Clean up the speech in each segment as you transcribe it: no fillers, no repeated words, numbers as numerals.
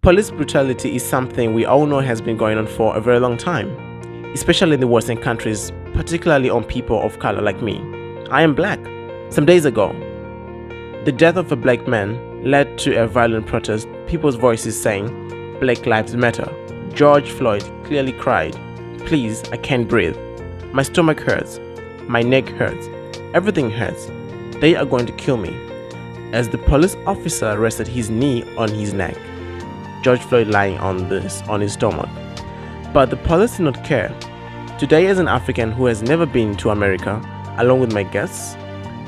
Police brutality is something we all know has been going on for a very long time, especially in the Western countries, particularly on people of color like me. I am black. Some days ago, the death of a black man led to a violent protest, people's voices saying, "Black Lives Matter." George Floyd clearly cried, "Please, I can't breathe. My stomach hurts. My neck hurts. Everything hurts. They are going to kill me." As the police officer rested his knee on his neck, George Floyd lying on his stomach. But the police did not care. Today, as an African who has never been to America, along with my guests,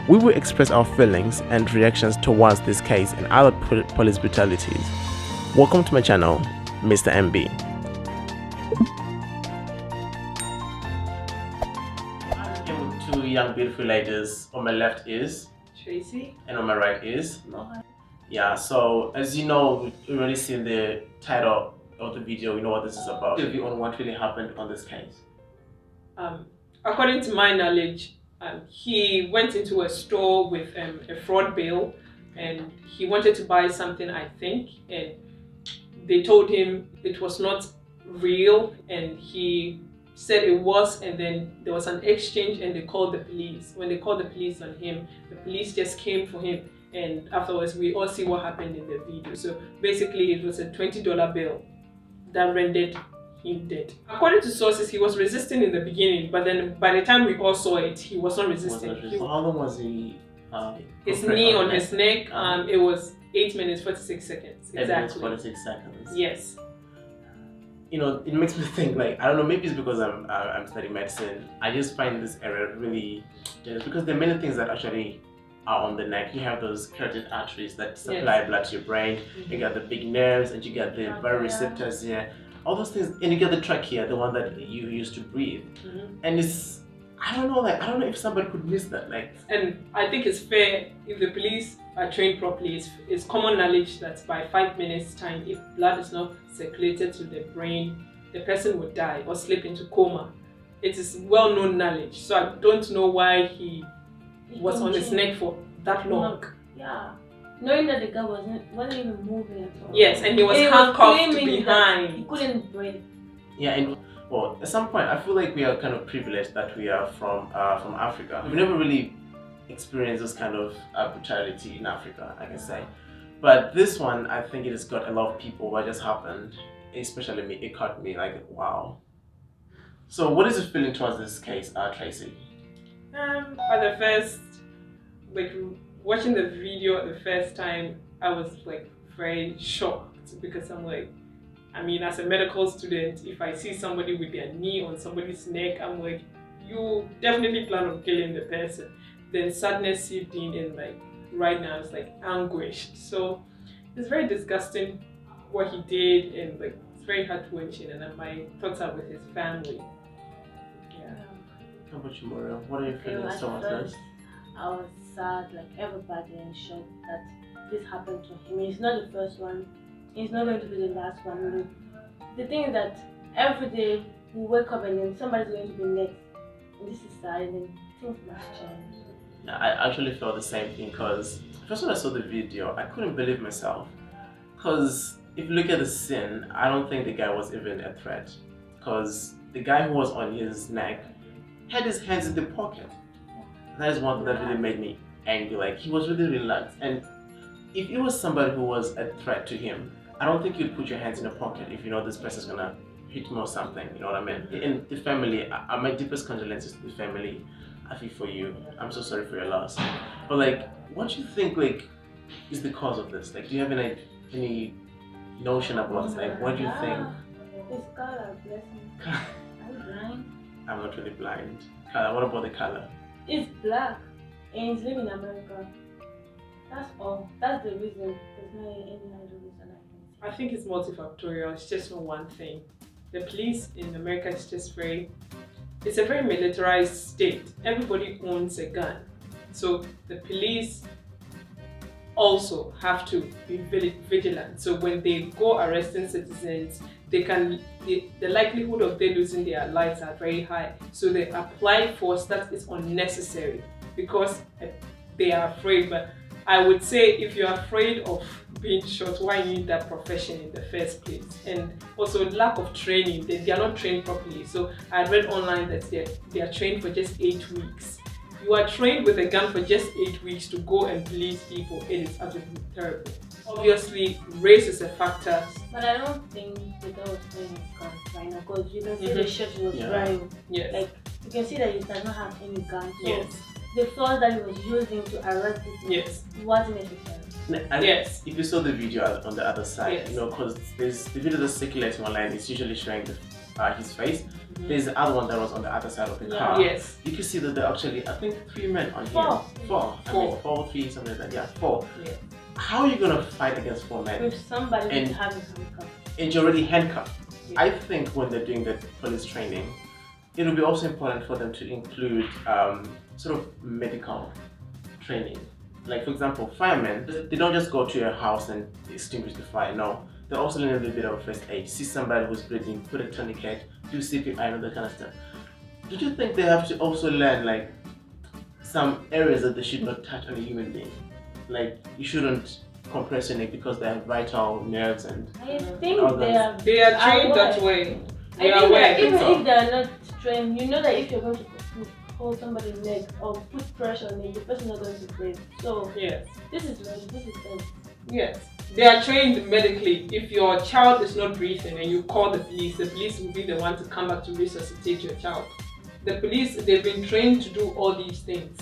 we will express our feelings and reactions towards this case and other police brutalities. Welcome to my channel, Mr. MB. I'm here with two young beautiful ladies. On my left is Tracy, and on my right is Mohan. Yeah, so as you know, we've already seen the title of the video. We know what this is about. Review on what really happened on this case. According to my knowledge, he went into a store with a fraud bill, and he wanted to buy something, I think, and they told him it was not real, and he said it was, and then there was an exchange and they called the police. When they called the police on him, the police just came for him, and afterwards we all see what happened in the video. So basically it was a $20 bill that rendered him dead. According to sources, he was resisting in the beginning, but then by the time we all saw it, he was not resisting. How long was he? His knee on his neck, it was 8 minutes 46 seconds. 8 minutes 46 seconds. Yes. You know, it makes me think, like, I don't know, maybe it's because I'm studying medicine. I just find this area really dangerous because there are many things that actually are on the neck. You have those carotid arteries that supply blood to your brain. You got the big nerves, and you got the baroreceptors here. All those things, and you get the trachea, the one that you use to breathe. And it's, I don't know if somebody could miss that, like. And I think it's fair if the police are trained properly. It's common knowledge that by 5 minutes time, if blood is not circulated to the brain, the person would die or slip into coma. It is well-known knowledge. So I don't know why he was on his neck for that long. Yeah. Knowing that the guy wasn't even moving at all. Yes, and he was handcuffed behind. He couldn't breathe. Yeah, and well, at some point, I feel like we are kind of privileged that we are from Africa. We've never really experienced this kind of brutality in Africa, I can say. But this one, I think it has got a lot of people. What just happened, especially me, it caught me like, wow. So, what is your feeling towards this case, Tracy? At the first, like, watching the video the first time, I was like very shocked because I'm like, I mean, as a medical student, if I see somebody with their knee on somebody's neck, I'm like, you definitely plan on killing the person. Then sadness seeped in, and like right now it's like anguish. So it's very disgusting what he did, and like it's very heart-wrenching, and my thoughts are with his family. Yeah. How about you, Maria? What are you feeling towards this? I was sad, like everybody in shock that this happened to him. He's not the first one. He's not going to be the last one. The thing is that every day we wake up and then somebody's going to be next. And this is sad, and then things must change. Yeah, I actually felt the same thing because first when I saw the video, I couldn't believe myself. Because if you look at the scene, I don't think the guy was even a threat. Because the guy who was on his neck had his hands in the pocket. That is one thing that really made me angry. Like, he was really relaxed. And if it was somebody who was a threat to him, I don't think you'd put your hands in a pocket if you know this person's gonna hit him or something. You know what I mean? In the family, my deepest condolences to the family. I feel for you. I'm so sorry for your loss. But like, what do you think like is the cause of this? Like, do you have any notion about like what do you think? It's color, bless him. Are you blind? I'm not really blind. Color. What about the color? It's black, and he's living in America. That's all. That's the reason. There's no any other reason I think it's multifactorial. It's just not one thing. The police in America is just it's a very militarized state. Everybody owns a gun. So the police also have to be vigilant. So when they go arresting citizens, the likelihood of them losing their lives are very high. So they apply force that is unnecessary because they are afraid. But I would say if you're afraid of being shot, why you need that profession in the first place. And also lack of training, they are not trained properly. So I read online that they are trained for just 8 weeks. You are trained with a gun for just 8 weeks to go and police people. It is absolutely terrible. Obviously, race is a factor. But I don't think the guy was playing a gun right now, because you can see the shirt he was wearing. Yes. Like, you can see that he does not have any gun. So Yes. the force that he was using to arrest this man wasn't necessary. And Yes. if you saw the video on the other side, Yes. you know, because there's the video that's circulating online is usually showing his face. There's the other one that was on the other side of the car. Yes. You can see that there are actually, I think, 3 men on Four. here. Four. I mean, 4, 3, something like that. Yeah, 4. Yeah. How are you gonna fight against 4 men? With somebody And- who's having handcuffs. And you're already handcuffed. Yeah. I think when they're doing the police training, it will be also important for them to include sort of medical training. Like, for example, firemen, they don't just go to your house and extinguish the fire. No, they also learn a little bit of first aid. See somebody who's bleeding, put a tourniquet, do CPR and that kind of stuff. Do you think they have to also learn like some areas that they should not touch on a human being? Like, you shouldn't compress your neck because they have vital nerves and I think organs. They are trained aware. that way. I They are think aware. that even so. if they are not trained, you know that if you're going to hold somebody's leg or put pressure on it, the person is not going to breathe. So Yes. this is safe. Yes. They are trained medically. If your child is not breathing and you call the police will be the one to come back to resuscitate your child. The police, they've been trained to do all these things.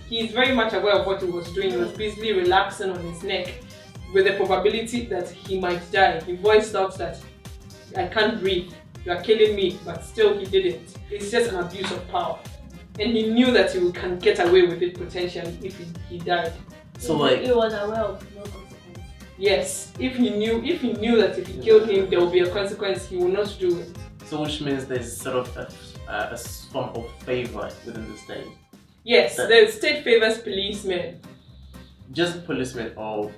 He is very much aware of what he was doing. He was busily relaxing on his neck with the probability that he might die. He voiced out that, I can't breathe, you are killing me, but still he did it. It's just an abuse of power. And he knew that he can get away with it potentially if he died. So like, he was aware of no consequence. Yes, if he knew that if he killed him, there will be a consequence, he will not do it. so which means there's sort of a form of favor within the state. Yes, the state favors policemen. Just policemen or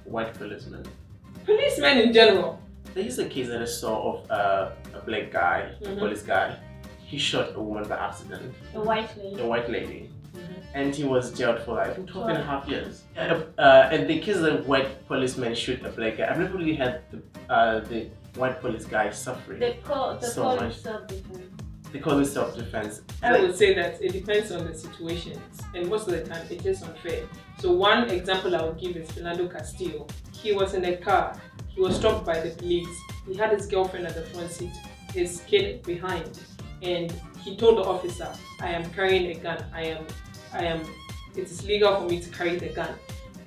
white policemen. Policemen in general. There is a case that I saw of a black guy, a police guy. He shot a woman by accident, A white lady. a white lady, and he was jailed for like 12 and a half years. And the case that white policemen shoot a black guy, I've never really had the white police guy suffering They call so it much. self-defense. They call it self-defense. I would say that it depends on the situations, and most of the time it is unfair. So one example I would give is Fernando Castillo. He was in a car, he was stopped by the police. He had his girlfriend at the front seat, his kid behind, and he told the officer, I am carrying a gun, it is legal for me to carry the gun.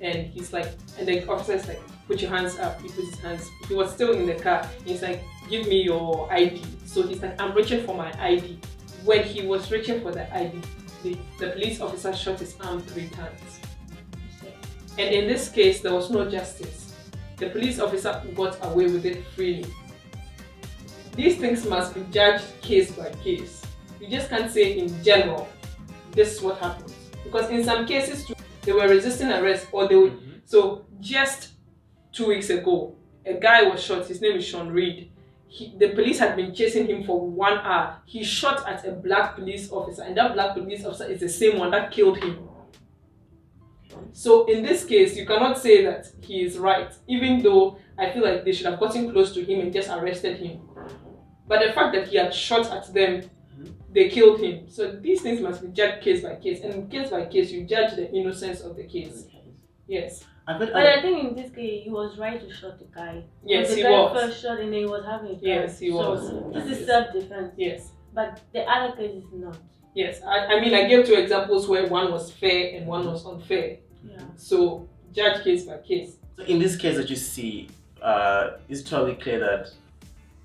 And he's like, and the officer is like, put your hands up. He puts his hands, he was still in the car. He's like, give me your ID. So he's like, I'm reaching for my ID. When he was reaching for the ID, the police officer shot his arm 3 times. And in this case, there was no justice. The police officer got away with it freely. These things must be judged case by case. You just can't say in general, this is what happened. Because in some cases, too, they were resisting arrest or they would. So just 2 weeks ago, a guy was shot. His name is Sean Reed. The police had been chasing him for 1 hour. He shot at a black police officer, and that black police officer is the same one that killed him. So in this case, you cannot say that he is right, even though I feel like they should have gotten close to him and just arrested him. But the fact that he had shot at them, they killed him. So these things must be judged case by case, and case by case, you judge the innocence of the case. Yes. But I think in this case, he was right to shoot the guy. Yes, he the guy was. first shot and then he was having a gun. Yes, he was. So this is self-defense. Yes. But the other case is not. Yes. I mean, I gave 2 examples where one was fair and one was unfair. Yeah. So judge case by case. So in this case that you see, it's totally clear that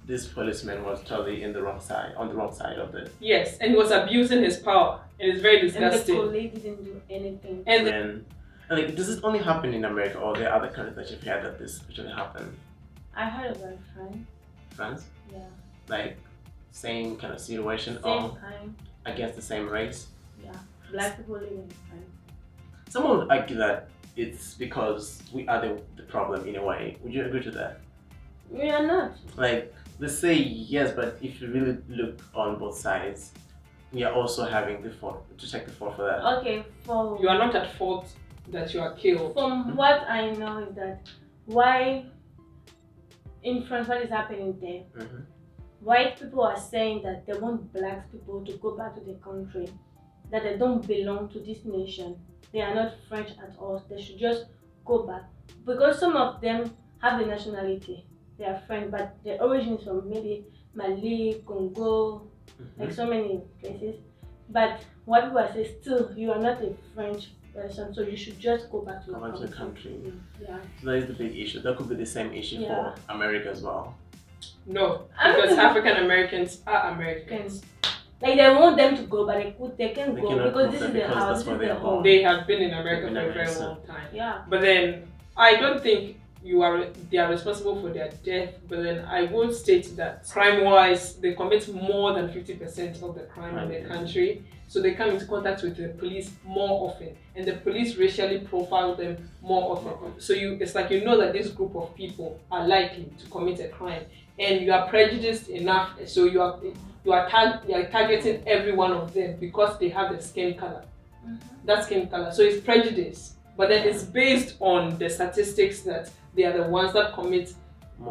this policeman was totally on the wrong side of the. Yes, and he was abusing his power, and it's very And disgusting. the colleague didn't do anything. And And like, does this only happen in America, or are there other countries that you've heard that this actually happened? I heard about France. France? Yeah. Like, same kind of situation, Same or time. against the same race? Yeah. Black people live in France. Someone would argue that it's because we are the problem in a way. Would you agree to that? We are not. Like, they say yes, but if you really look on both sides, we are also having the fault, to check the fault for that. Okay, you are not at fault that you are killed. From what I know is that why in France what is happening there? Mm-hmm. White people are saying that they want black people to go back to their country, that they don't belong to this nation. They are not French at all. They should just go back. Because some of them have the nationality. They are French, but their origin is from maybe Mali, Congo, like so many places. But what people are saying, still, you are not a French person, so you should just go back to Go back to the country. Yeah. So that is the big issue. That could be the same issue for America as well. No, because African Americans are Americans. Like they want them to go, but they can go cannot because go this there is their because house, that's this where is they their are born. home. They have been in America for a very long time. Yeah. But then I don't think they are responsible for their death. But then I will state that crime-wise, they commit more than 50% of the crime in the country. So they come into contact with the police more often, and the police racially profile them more often. So it's like you know that this group of people are likely to commit a crime, and you are prejudiced enough. So you are targeting every one of them because they have the skin color. That skin color. So it's prejudice, but then it's based on the statistics that they are the ones that commit.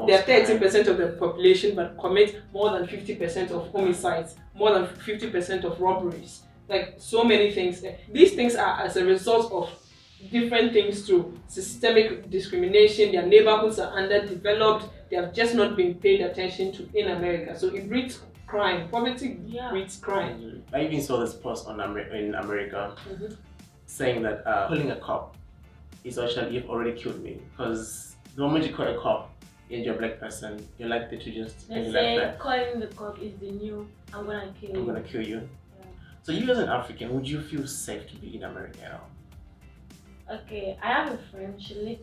They are 13% of the population, but commit more than 50% of homicides, more than 50% of robberies. Like so many things. These things are as a result of different things through systemic discrimination. Their neighborhoods are underdeveloped. They have just not been paid attention to in America. So it breeds crime. Poverty breeds crime. I even saw this post in America saying that killing a cop is actually you've already killed me, because the moment you call a cop and you're a black person, you're likely to just they say calling the cop is the new I'm gonna kill you. Yeah. So you as an African, would you feel safe to be in America at all? Okay, I have a friend, she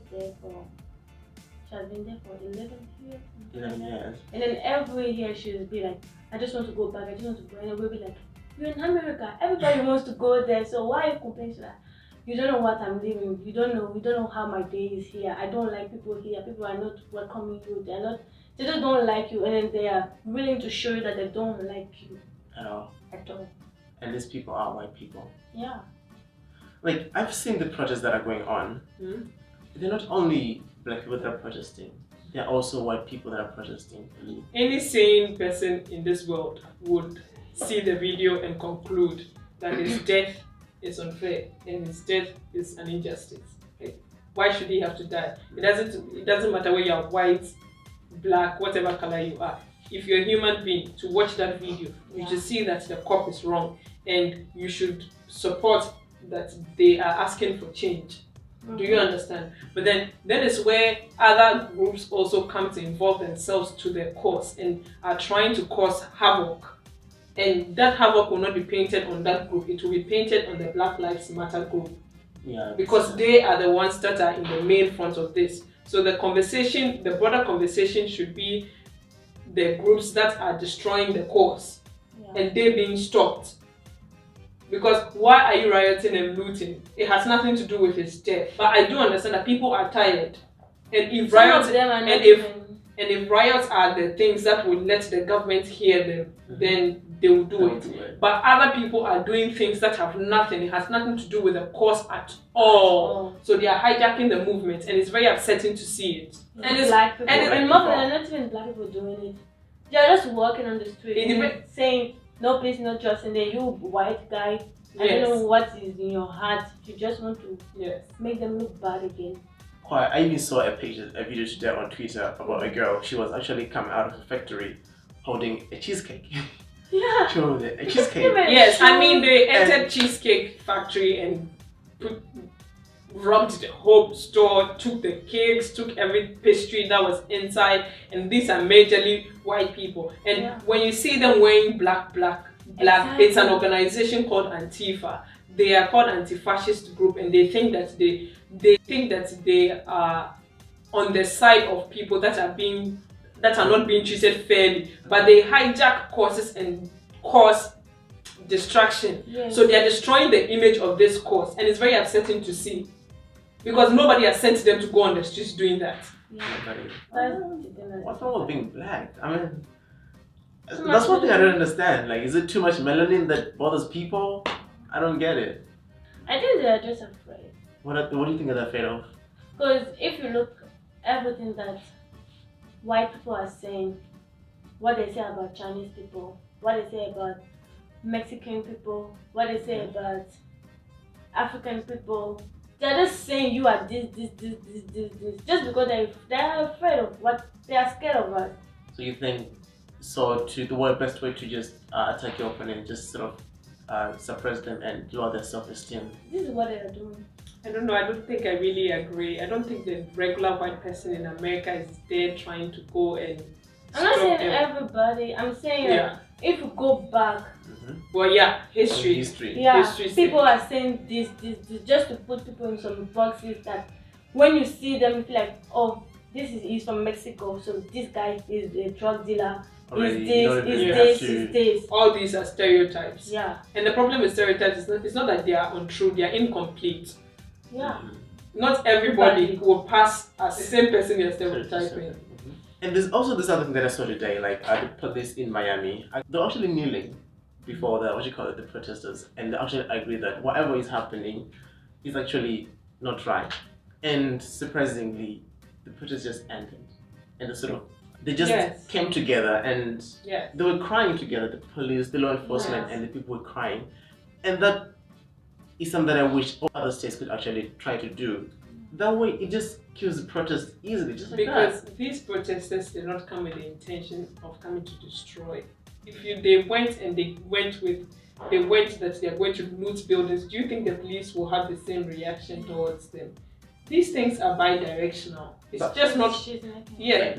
has been there for 11 years. 11 years. And then every year she'll be like, I just want to go back, I just want to go. And we'll be like, you're in America, everybody wants to go there, so why are you complaining to that? You don't know what I'm living, you don't know how my day is here. I don't like people here, people are not welcoming you, they just don't like you, and then they are willing to show you that they don't like you. At all. And these people are white people. Yeah. Like, I've seen the protests that are going on. They're not only black people that are protesting, they're also white people that are protesting. Any sane person in this world would see the video and conclude that his death is unfair and his death is an injustice. Okay? Why should he have to die? It doesn't matter whether you're white, black, whatever color you are. If you're a human being, to watch that video, you should see that the cop is wrong, and you should support that they are asking for change. Do you understand? But then that is where other groups also come to involve themselves to the cause and are trying to cause havoc. And that havoc will not be painted on that group, it will be painted on the Black Lives Matter group. Yeah. Because they are the ones that are in the main front of this. So the broader conversation should be the groups that are destroying the cause and they being stopped. Because why are you rioting and looting? It has nothing to do with his death. But I do understand that people are tired. And if riots are the things that will let the government hear them, then they will do it. But other people are doing things that have nothing. It has nothing to do with the cause at all. So they are hijacking the movement, and it's very upsetting to see it. And it's black people. And more than not even black people doing it. They are just walking on the street saying, no peace, no justice, and then you white guy, I don't know what is in your heart. You just want to make them look bad again. I even saw a video today on Twitter about a girl. She was actually coming out of a factory holding a cheesecake. Yeah. She holding a cheesecake. Yes, I mean they entered Cheesecake Factory and robbed the whole store, took the cakes, took every pastry that was inside, and these are majorly white people. And when you see them wearing black, it's an organization called Antifa. They are called anti-fascist group, and they think that they are on the side of people that are not being treated fairly, but they hijack causes and cause destruction. So they are destroying the image of this cause, and it's very upsetting to see, because nobody has sent them to go on the streets doing that. What's wrong with being black? I mean, that's one thing I don't understand. Like, is it too much melanin that bothers people? I don't get it. I think they are just afraid. What do you think they're afraid of? Because if you look everything that white people are saying, what they say about Chinese people, what they say about Mexican people, what they say about African people. They're just saying you are this, just because they're afraid of what they are scared of us. So you think so? To the best way to just attack your opponent, just sort of suppress them and lower their self-esteem. This is what they are doing. I don't know. I don't think I really agree. I don't think the regular white person in America is there trying to go and. I'm not saying them. everybody. I'm saying like, if you go back. Well, yeah, history. Yeah, history people are saying this, just to put people in some boxes that when you see them, you feel like, oh, he's from Mexico, so this guy is a drug dealer. Already, is this. All these are stereotypes. Yeah. And the problem with stereotypes is it's not that they are untrue, they are incomplete. Yeah. Not everybody will pass as the same person you're stereotyping. And there's also this other thing that I saw today, like the police in Miami, they're actually kneeling before the protesters, and they actually agree that whatever is happening is actually not right. And surprisingly, the protest just ended, and they just came together, and they were crying together. The police, the law enforcement, and the people were crying, and that is something that I wish all other states could actually try to do. That way, it just kills the protest easily, just like because that. These protesters did not come with the intention of coming to destroy. If they went that they are going to loot buildings, do you think the police will have the same reaction towards them? These things are bi-directional. It's just not.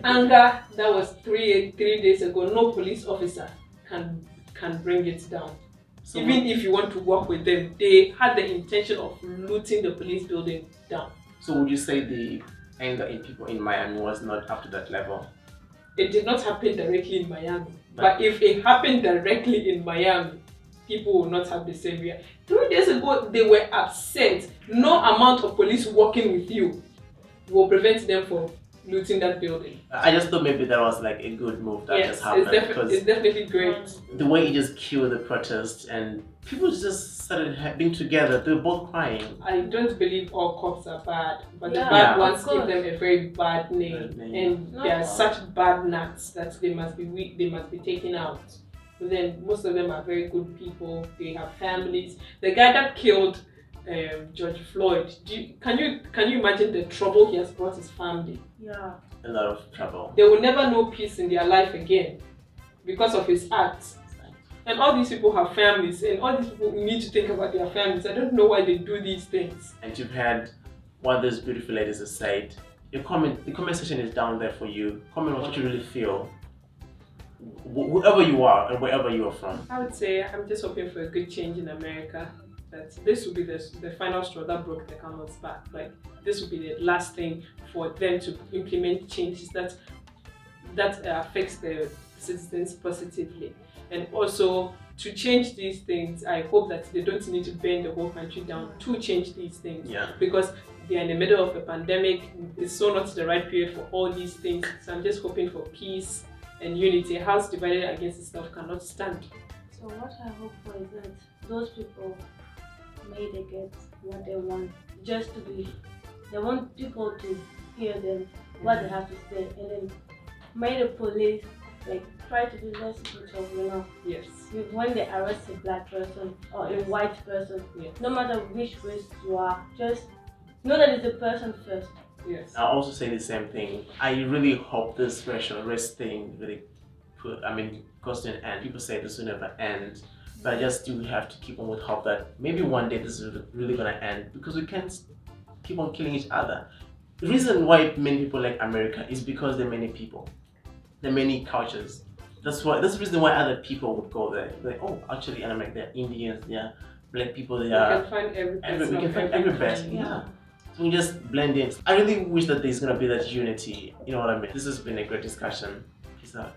Anger that was three days ago. No police officer can bring it down. So even if you want to work with them, they had the intention of looting the police building down. So would you say the anger in people in Miami was not up to that level? It did not happen directly in Miami. But if it happened directly in Miami, people will not have the same reaction. 3 days ago, they were upset. No amount of police working with you will prevent them from looting that building. I just thought maybe that was like a good move that just happened. It's definitely great. The way it just killed the protest and people just started being together. They were both crying. I don't believe all cops are bad, but the bad ones give them a very bad name. And they are such bad nuts that they must be weak, they must be taken out. But then most of them are very good people, they have families. The guy that killed George Floyd, can you imagine the trouble he has brought his family? Yeah. A lot of trouble. They will never know peace in their life again because of his acts. And all these people have families, and all these people need to think about their families. I don't know why they do these things. And you've heard what those beautiful ladies have said. The comment section is down there for you. Comment what you really feel, whoever you are and wherever you are from. I would say I'm just hoping for a good change in America. That this will be the final straw that broke the camel's back. Like this will be the last thing for them to implement changes that affects the citizens positively. And also to change these things, I hope that they don't need to burn the whole country down to change these things. Yeah. Because they are in the middle of a pandemic. It's so not the right period for all these things. So I'm just hoping for peace and unity. A house divided against itself cannot stand. So what I hope for is that those people may they get what they want, just to be. They want people to hear them, what they have to say, and then may the police like try to do less of, Yes. When they arrest a black person or a white person, no matter which race you are, just know that it's a person first. Yes. I'll also say the same thing. I really hope this racial race thing really goes to an end. People say this will never end. But I just do have to keep on with hope that maybe one day this is really gonna end, because we can't keep on killing each other. The reason why many people like America is because there are many people, there are many cultures. That's the reason why other people would go there. Like, oh, actually, in America, there are Indians, there are black people, there are. We can find every person. Yeah. So we just blend in. I really wish that there's gonna be that unity. You know what I mean? This has been a great discussion. Peace out.